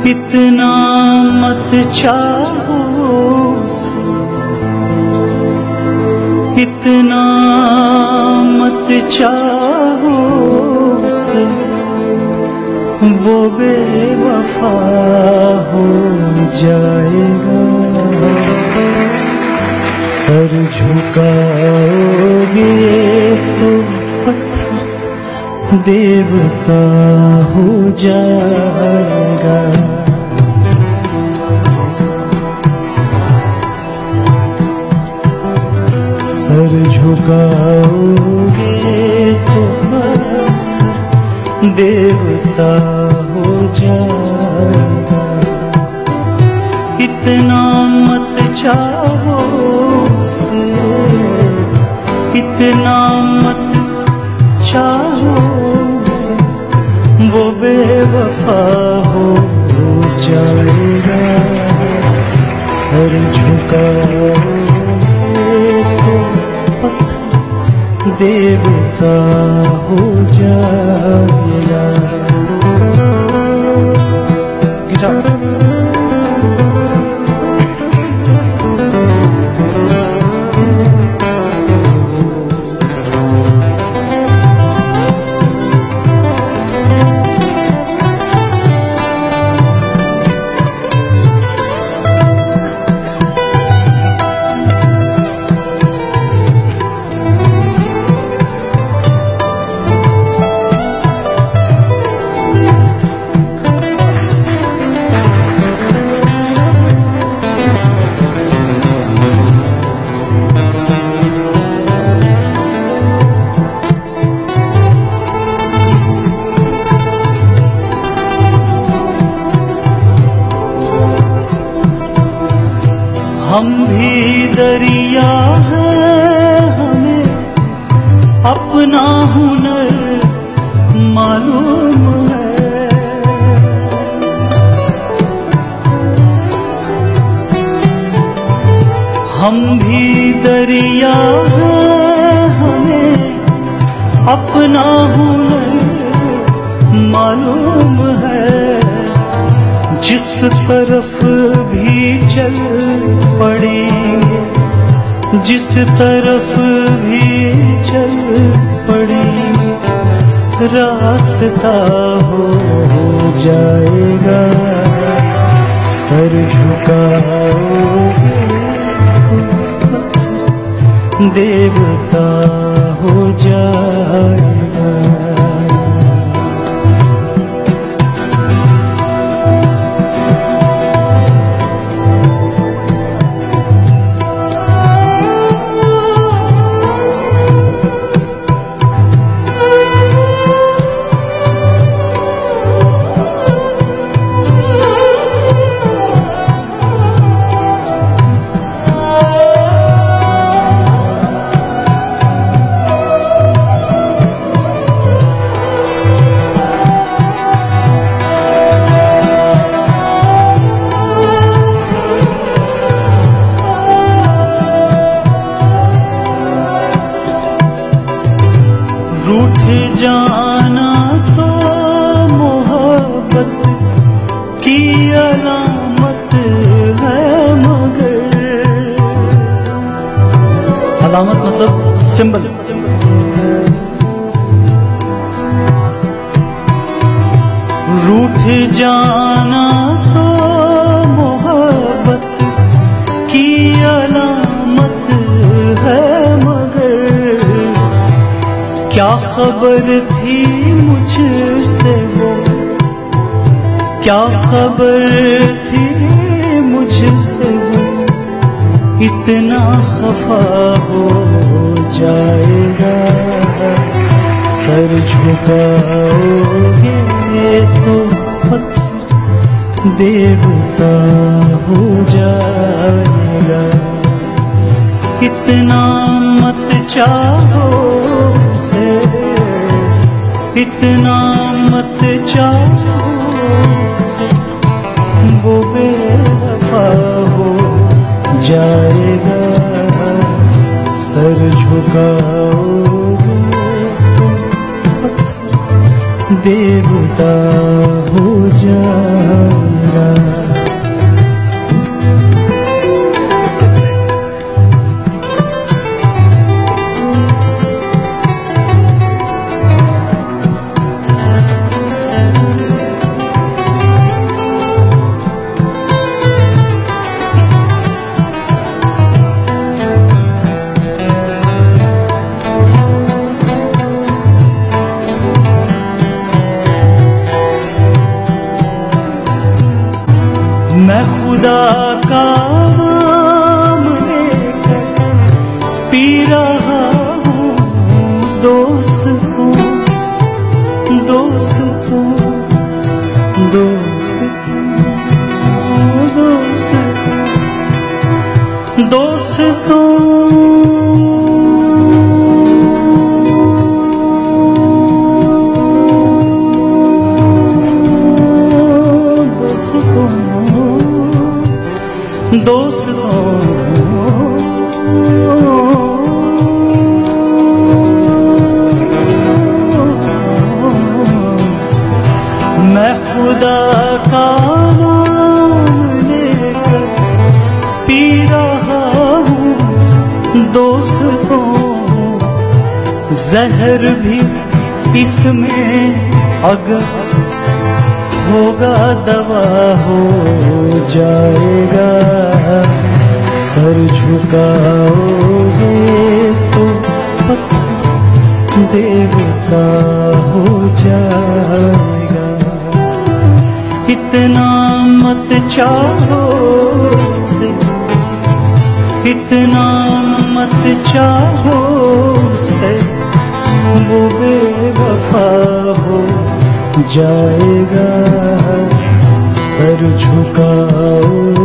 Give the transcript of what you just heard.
इतना मत चाहो उसे, इतना मत चाहो उसे, वो बेवफा हो जाएगा। सर झुकाओगे तो पत्थर देवता हो जाएगा। सर झुकाओगे तो पत्थर देवता हो जाएगा। इतना मत चाहो उसे, इतना मत चाहो उसे, वो बेवफा हो जाएगा। सर झुकाओगे तो पत्थर देवता हो जाएगा। हम भी दरिया हैं, हमें अपना हुनर मालूम है। हम भी दरिया हैं, हमें अपना हुनर मालूम है। जिस तरफ भी चल पड़ेंगे, जिस तरफ भी चल पड़ेंगे, रास्ता हो जाएगा। सर झुकाओगे तो देवता हो जाएगा। रूठ जाना तो मोहब्बत की अलामत है, मगर अलामत मतलब सिंबल। रूठ जाना तो मोहब्बत की अलामत है, मगर क्या खबर थी मुझसे वो, क्या खबर थी मुझसे वो, इतना खफा हो जाएगा। सर झुकाओगे तो पत्थर देवता हो जाएगा। इतना मत चाहो उसे, इतना मत चाहो उसे, वो बेवफा हो जाएगा। सर झुकाओगे तो पत्थर देवता हो जाएगा। रहा हूँ दोस्तों, दोस्तों, दोस्तों, दोस्तों, दोस्तों। दोस्तों, मैं खुदा का नाम लेकर पी रहा हूँ दोस्तों, जहर भी इसमें अगर होगा दवा हो जाएगा, सर झुकाओगे तो देवता हो जाएगा। इतना मत चाहो से, इतना मत चाहो से, वो बेवफा हो जाएगा, सर झुकाओ